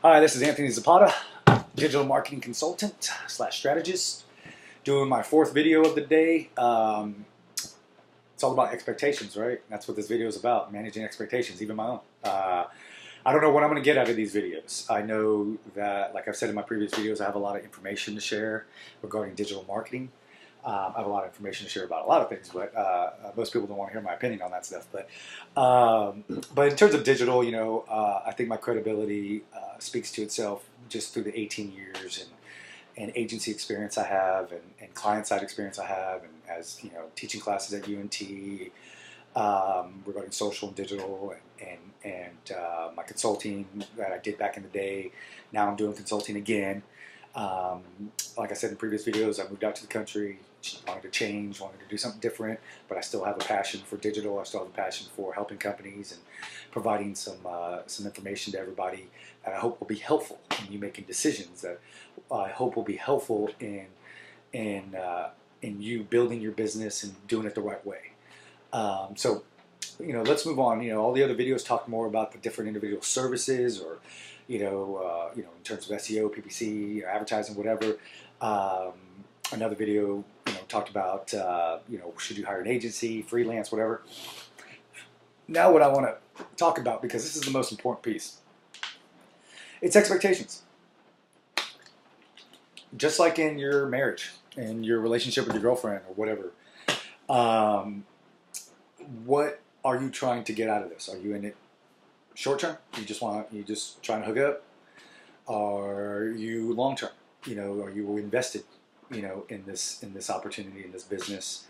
Hi, this is Anthony Zapata, digital marketing consultant slash strategist, doing my fourth video of the day. It's all about expectations, right? That's what this video is about, managing expectations, even my own. I don't know what I'm going to get out of these videos. I know that, like I've said in my previous videos, I have a lot of information to share regarding digital marketing. I have a lot of information to share about a lot of things, but most people don't want to hear my opinion on that stuff. But in terms of digital, I think my credibility speaks to itself just through the 18 years and agency experience I have and client-side experience I have, and as teaching classes at UNT regarding social and digital and my consulting that I did back in the day. Now I'm doing consulting again. Like I said in previous videos, I moved out to the country, wanted to change, wanted to do something different, but I still have a passion for digital. I still have a passion for helping companies and providing some information to everybody that I hope will be helpful in you making decisions, that I hope will be helpful in you building your business and doing it the right way. So let's move on. All the other videos talk more about the different individual services, or in terms of SEO, PPC, advertising, whatever. Another video, talked about, should you hire an agency, freelance, whatever. Now what I want to talk about, because this is the most important piece, it's expectations. Just like in your marriage, in your relationship with your girlfriend or whatever, what are you trying to get out of this? Are you in it short term? You just trying to hook up? Are you long term? Are you invested, in this opportunity, in this business?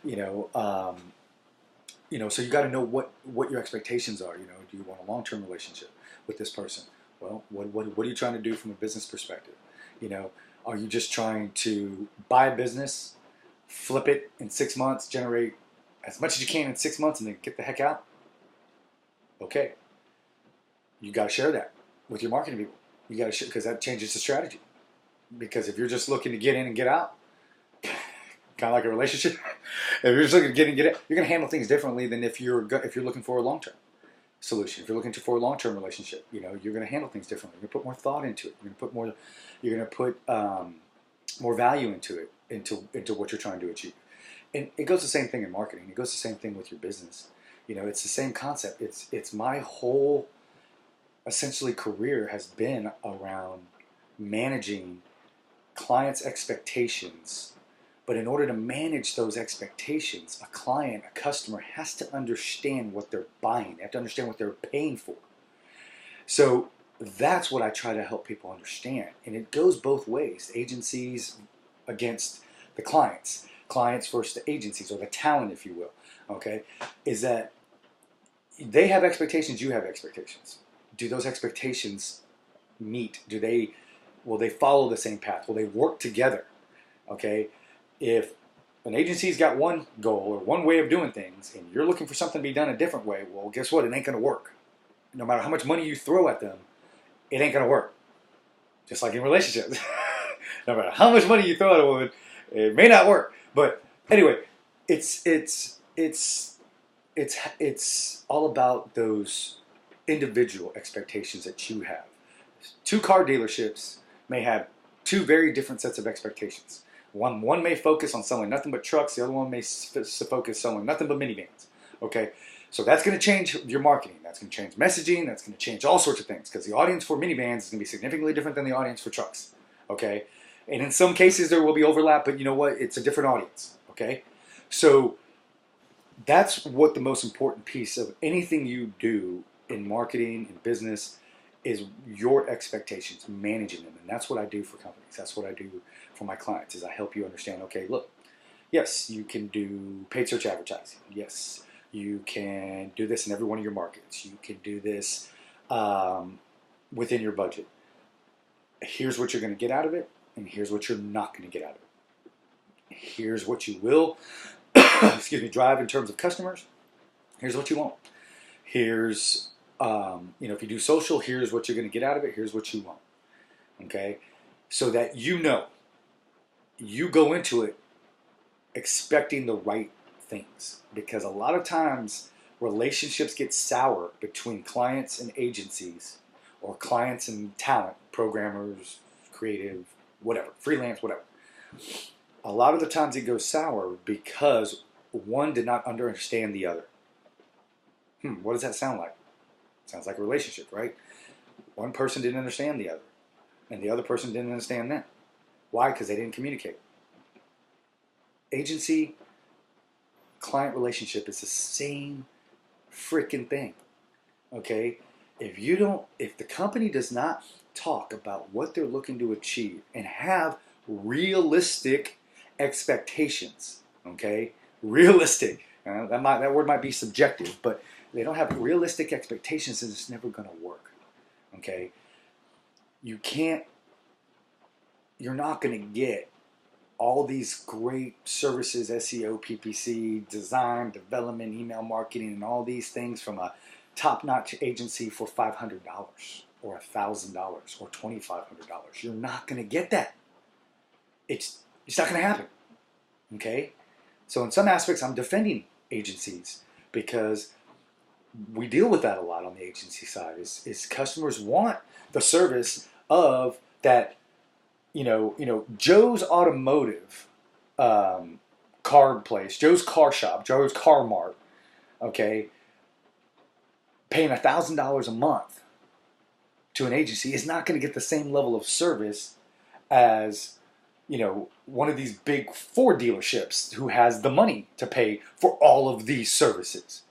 So you got to know what your expectations are. Do you want a long term relationship with this person? Well, what are you trying to do from a business perspective? Are you just trying to buy a business, flip it in 6 months, generate as much as you can in 6 months, and then get the heck out? Okay. You got to share that with your marketing people. You got to share, because that changes the strategy. Because if you're just looking to get in and get out, kind of like a relationship, if you're just looking to get in and get out, you're going to handle things differently than if you're looking for a long-term solution. If you're looking for a long-term relationship, you're going to handle things differently. You're going to put more thought into it. You're going to put more value into it, into what you're trying to achieve. And it goes the same thing in marketing. It goes the same thing with your business. It's the same concept. It's my whole essentially career has been around managing clients' expectations. But in order to manage those expectations, a client, a customer, has to understand what they're buying. They have to understand what they're paying for. So that's what I try to help people understand. And it goes both ways. Agencies against the clients. Clients versus the agencies, or the talent, if you will. Okay? Is that they have expectations, you have expectations. Do those expectations meet? Will they follow the same path? Will they work together? Okay? If an agency's got one goal or one way of doing things, and you're looking for something to be done a different way, well, guess what? It ain't going to work. No matter how much money you throw at them, it ain't going to work. Just like in relationships. No matter how much money you throw at a woman, it may not work. But anyway, it's all about those individual expectations that you have. Two car dealerships may have two very different sets of expectations. One may focus on selling nothing but trucks. The other one may focus selling nothing but minivans. Okay, so that's going to change your marketing. That's going to change messaging. That's going to change all sorts of things, because the audience for minivans is going to be significantly different than the audience for trucks. Okay, and in some cases there will be overlap, but you know what? It's a different audience. Okay, so that's what the most important piece of anything you do in marketing and business is, your expectations, managing them. And that's what I do for companies. That's what I do for my clients, is I help you understand, okay, look, yes, you can do paid search advertising. Yes, you can do this in every one of your markets. You can do this within your budget. Here's what you're going to get out of it, and here's what you're not going to get out of it. Here's what you will drive in terms of customers. Here's what you won't. Here's if you do social, here's what you're going to get out of it. Here's what you want. Okay? So that you go into it expecting the right things. Because a lot of times relationships get sour between clients and agencies or clients and talent, programmers, creative, whatever, freelance, whatever. A lot of the times it goes sour because one did not understand the other. What does that sound like? Sounds like a relationship, right? One person didn't understand the other, and the other person didn't understand them. Why? Because they didn't communicate. Agency client relationship is the same freaking thing. Okay? If the company does not talk about what they're looking to achieve and have realistic expectations, okay? Realistic. That word might be subjective, but they don't have realistic expectations, and it's never going to work. Okay? You're not going to get all these great services, SEO, PPC, design, development, email marketing, and all these things from a top-notch agency for $500 or $1,000 or $2,500. You're not going to get that. It's not going to happen. Okay? So in some aspects, I'm defending agencies because we deal with that a lot on the agency side. Is customers want the service of that, Joe's Automotive car place, Joe's Car Shop, Joe's Car Mart, okay, paying $1,000 a month to an agency is not going to get the same level of service as, one of these big Ford dealerships who has the money to pay for all of these services.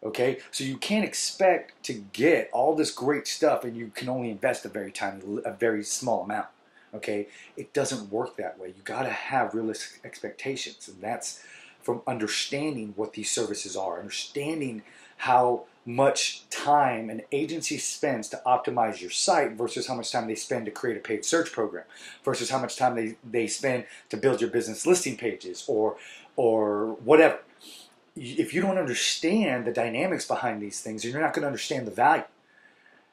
Okay, so you can't expect to get all this great stuff, and you can only invest a very small amount. Okay, it doesn't work that way. You got to have realistic expectations, and that's from understanding what these services are, understanding how much time an agency spends to optimize your site versus how much time they spend to create a paid search program versus how much time they spend to build your business listing pages or whatever. If you don't understand the dynamics behind these things, you're not going to understand the value.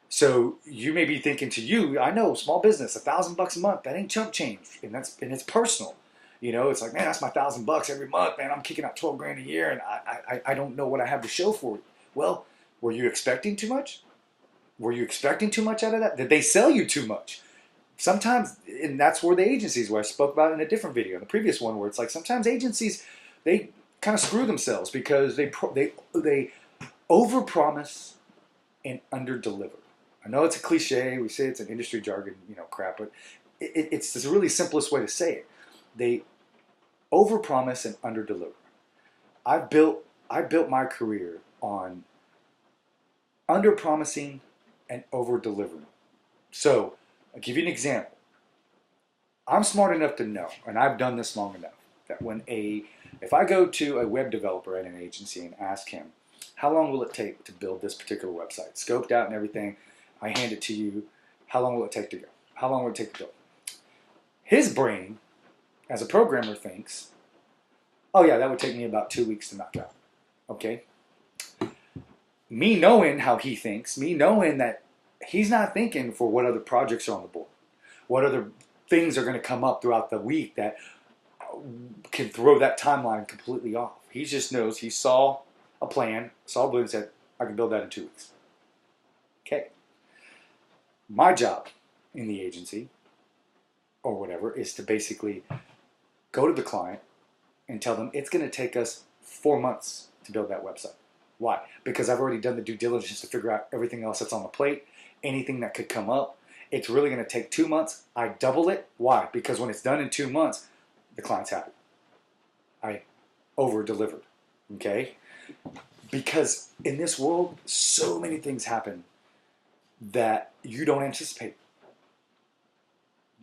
So you may be thinking I know, small business, $1,000 a month, that ain't chump change, and it's personal. It's like, man, that's my $1,000 every month, man. I'm kicking out $12,000 a year, and I don't know what I have to show for it. Well, were you expecting too much? Were you expecting too much out of that? Did they sell you too much? Sometimes, and that's where the agencies, where I spoke about in a different video, in the previous one, where it's like sometimes agencies, they kind of screw themselves because they overpromise and underdeliver. I know it's a cliche. We say it's an industry jargon, crap, but it's the really simplest way to say it. They overpromise and underdeliver. I built my career on underpromising and overdelivering. So I'll give you an example. I'm smart enough to know, and I've done this long enough, that if I go to a web developer at an agency and ask him, how long will it take to build this particular website? Scoped out and everything, I hand it to you. How long will it take to go? How long will it take to build? His brain, as a programmer, thinks, oh yeah, that would take me about 2 weeks to knock out. Okay? Me knowing how he thinks, me knowing that he's not thinking for what other projects are on the board, what other things are going to come up throughout the week that can throw that timeline completely off. He just knows he saw a plan, saw a blue, and said, I can build that in 2 weeks. Okay. My job in the agency, or whatever, is to basically go to the client and tell them it's going to take us 4 months to build that website. Why? Because I've already done the due diligence to figure out everything else that's on the plate, anything that could come up. It's really going to take 2 months. I double it. Why? Because when it's done in 2 months, the client's happy. I over-delivered. Okay? Because in this world, so many things happen that you don't anticipate.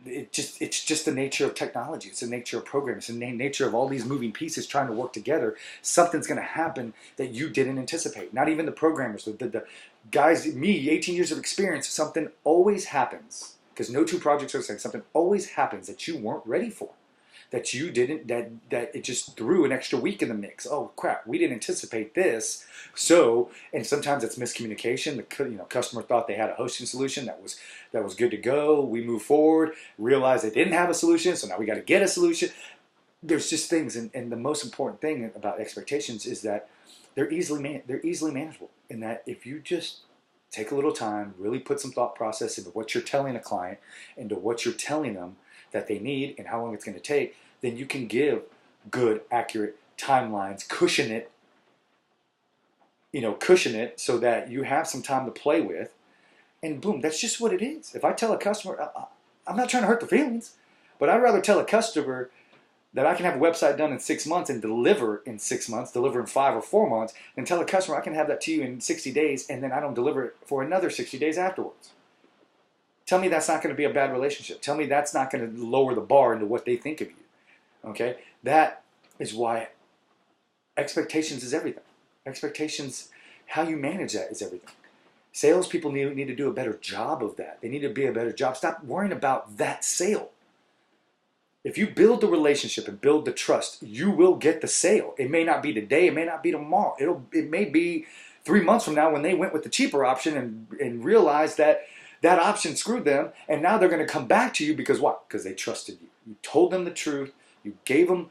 It's just the nature of technology. It's the nature of programming. It's the nature of all these moving pieces trying to work together. Something's going to happen that you didn't anticipate. Not even the programmers, the guys, me, 18 years of experience, something always happens. Because no two projects are the same. Something always happens that you weren't ready for. That you didn't, that it just threw an extra week in the mix. Oh crap, we didn't anticipate this. So, and sometimes it's miscommunication. The customer thought they had a hosting solution that was good to go. We move forward, realize they didn't have a solution, so now we got to get a solution. There's just things, and the most important thing about expectations is that they're easily manageable. In that if you just take a little time, really put some thought process into what you're telling a client, into what you're telling them that they need and how long it's going to take, then you can give good, accurate timelines, cushion it, cushion it so that you have some time to play with, and boom, that's just what it is. If I tell a customer, I'm not trying to hurt their feelings, but I'd rather tell a customer that I can have a website done in 6 months and deliver in 6 months, deliver in 5 or 4 months, and tell a customer I can have that to you in 60 days and then I don't deliver it for another 60 days afterwards. Tell me that's not going to be a bad relationship. Tell me that's not going to lower the bar into what they think of you. Okay? That is why expectations is everything. Expectations, how you manage that is everything. Salespeople need to do a better job of that. They need to be a better job. Stop worrying about that sale. If you build the relationship and build the trust, you will get the sale. It may not be today, it may not be tomorrow. It may be 3 months from now when they went with the cheaper option and realized that that option screwed them, and now they're going to come back to you because what? Because they trusted you. You told them the truth. You gave them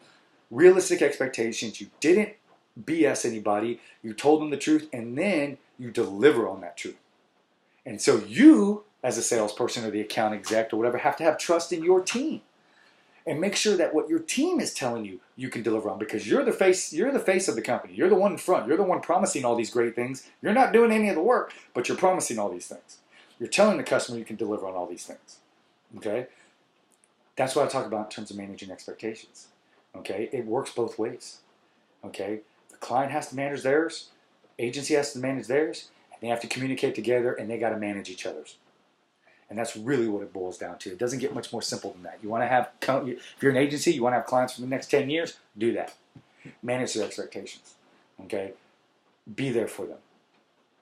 realistic expectations. You didn't BS anybody. You told them the truth, and then you deliver on that truth. And so you, as a salesperson or the account exec or whatever, have to have trust in your team. And make sure that what your team is telling you, you can deliver on, because you're the face of the company. You're the one in front. You're the one promising all these great things. You're not doing any of the work, but you're promising all these things. You're telling the customer you can deliver on all these things. Okay? That's what I talk about in terms of managing expectations. Okay? It works both ways. Okay? The client has to manage theirs. Agency has to manage theirs. And they have to communicate together, and they got to manage each other's. And that's really what it boils down to. It doesn't get much more simple than that. You want to have, if you're an agency, you want to have clients for the next 10 years, do that. Manage their expectations. Okay? Be there for them.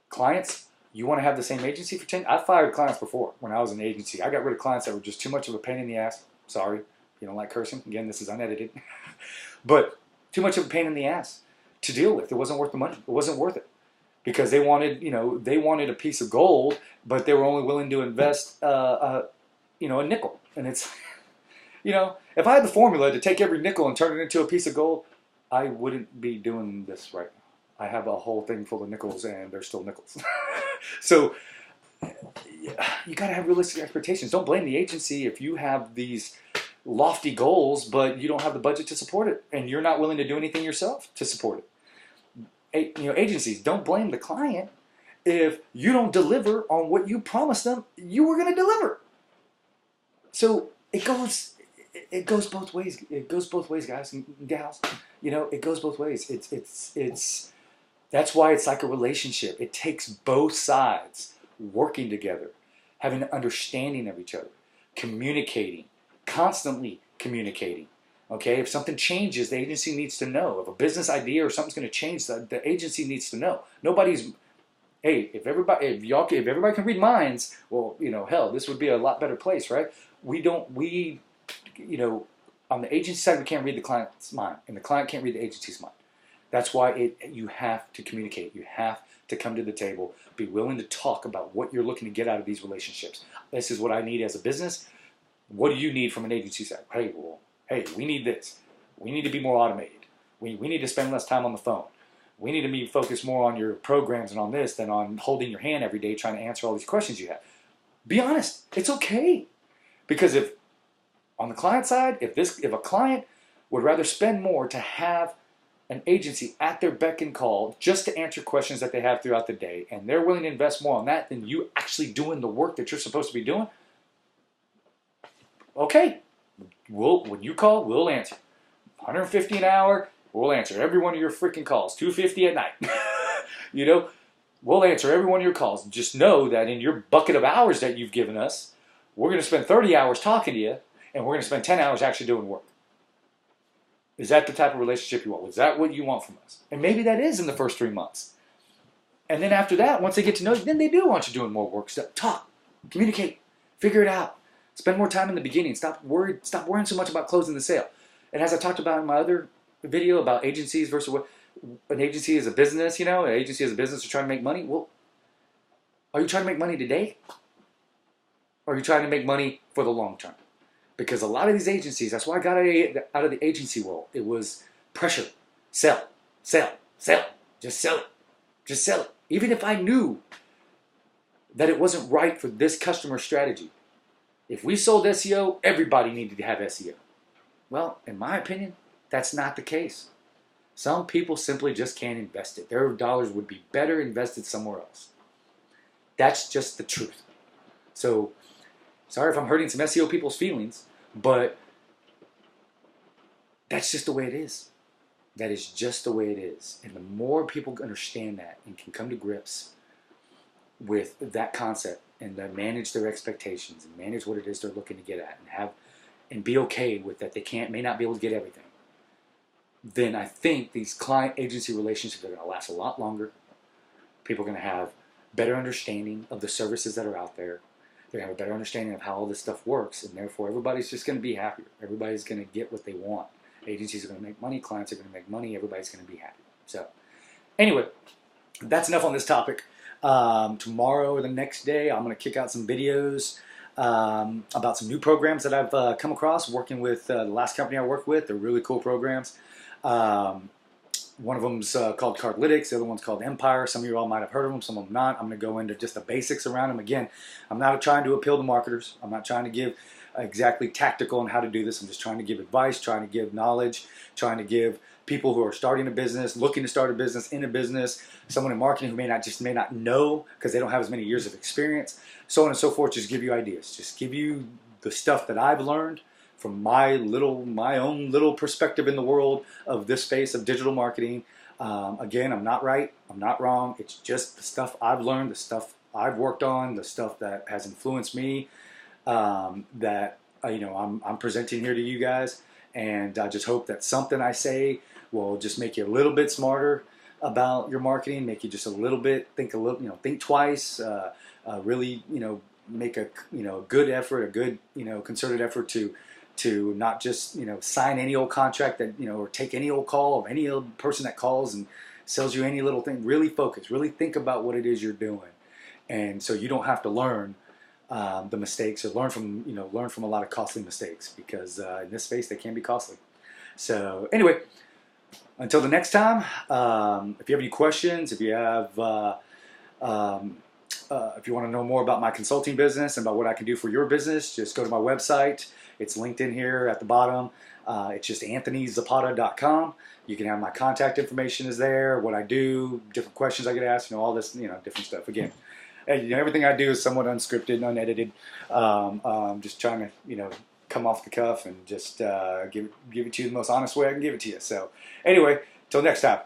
Clients, you want to have the same agency for 10 years? I fired clients before when I was in an agency. I got rid of clients that were just too much of a pain in the ass. Sorry, if you don't like cursing. Again, this is unedited. But too much of a pain in the ass to deal with. It wasn't worth the money. It wasn't worth it. Because they wanted, they wanted a piece of gold, but they were only willing to invest, a nickel. And it's, if I had the formula to take every nickel and turn it into a piece of gold, I wouldn't be doing this right now. I have a whole thing full of nickels, and they're still nickels. So you got to have realistic expectations. Don't blame the agency if you have these lofty goals, but you don't have the budget to support it, and you're not willing to do anything yourself to support it. Agencies, don't blame the client if you don't deliver on what you promised them you were going to deliver. So it goes both ways. It goes both ways, guys and gals. It goes both ways. It's that's why it's like a relationship. It takes both sides working together, having an understanding of each other, communicating, constantly communicating. Okay, if something changes, the agency needs to know. If a business idea or something's going to change, the agency needs to know. Hey, if everybody can read minds, well, hell, this would be a lot better place, right? On the agency side, we can't read the client's mind, and the client can't read the agency's mind. That's why you have to communicate. You have to come to the table, be willing to talk about what you're looking to get out of these relationships. This is what I need as a business. What do you need from an agency side? Hey, we need this. We need to be more automated. We need to spend less time on the phone. We need to be focused more on your programs and on this than on holding your hand every day trying to answer all these questions you have. Be honest. It's okay. Because if, on the client side, if a client would rather spend more to have an agency at their beck and call just to answer questions that they have throughout the day, and they're willing to invest more on that than you actually doing the work that you're supposed to be doing, okay. When you call, we'll answer. $150 an hour, we'll answer every one of your freaking calls. $250 at night. We'll answer every one of your calls. Just know that in your bucket of hours that you've given us, we're going to spend 30 hours talking to you, and we're going to spend 10 hours actually doing work. Is that the type of relationship you want? Is that what you want from us? And maybe that is in the first 3 months. And then after that, once they get to know you, then they do want you doing more work. Talk, communicate, figure it out. Spend more time in the beginning. Stop worrying so much about closing the sale. And as I talked about in my other video about agencies versus what an agency is a business, an agency is a business to try to make money. Well, are you trying to make money today? Or are you trying to make money for the long term? Because a lot of these agencies, that's why I got out of the agency world. It was pressure. Sell, sell, sell. Just sell it. Just sell it. Even if I knew that it wasn't right for this customer strategy. If we sold SEO, everybody needed to have SEO. Well, in my opinion, that's not the case. Some people simply just can't invest it. Their dollars would be better invested somewhere else. That's just the truth. So, sorry if I'm hurting some SEO people's feelings, but that's just the way it is. That is just the way it is. And the more people understand that and can come to grips with that concept and manage their expectations and manage what it is they're looking to get at and be okay with that they may not be able to get everything, then I think these client agency relationships are going to last a lot longer. People are going to have better understanding of the services that are out there. They're going to have a better understanding of how all this stuff works, and therefore everybody's just going to be happier. Everybody's going to get what they want. Agencies are going to make money, clients are going to make money, everybody's going to be happy. So anyway, that's enough on this topic. Tomorrow or the next day, I'm going to kick out some videos about some new programs that I've come across working with the last company I worked with. They're really cool programs. One of them's called Cardlytics, the other one's called Empire. Some of you all might have heard of them, some of them not. I'm going to go into just the basics around them. Again, I'm not trying to appeal to marketers. I'm not trying to give exactly tactical on how to do this. I'm just trying to give advice, trying to give knowledge, trying to give people who are starting a business, looking to start a business, in a business, someone in marketing who may not know because they don't have as many years of experience, so on and so forth. Just give you ideas, just give you the stuff that I've learned from my own little perspective in the world of this space of digital marketing. Again, I'm not right, I'm not wrong. It's just the stuff I've learned, the stuff I've worked on, the stuff that has influenced me, that I'm presenting here to you guys. And I just hope that something I say will just make you a little bit smarter about your marketing, make you just a little bit think twice, really make a good effort, a good concerted effort to not just sign any old contract that or take any old call of any old person that calls and sells you any little thing. Really focus, really think about what it is you're doing, and so you don't have to learn the mistakes or learn from a lot of costly mistakes, because in this space they can be costly. So anyway, until the next time, if you have any questions, if you want to know more about my consulting business and about what I can do for your business, just go to my website. It's linked in here at the bottom. It's just anthonyzapata.com. You can have my contact information is there, what I do, different questions I get asked, all this, different stuff. Again, everything I do is somewhat unscripted, unedited. Just trying to, come off the cuff and just give it to you the most honest way I can give it to you. So anyway, till next time.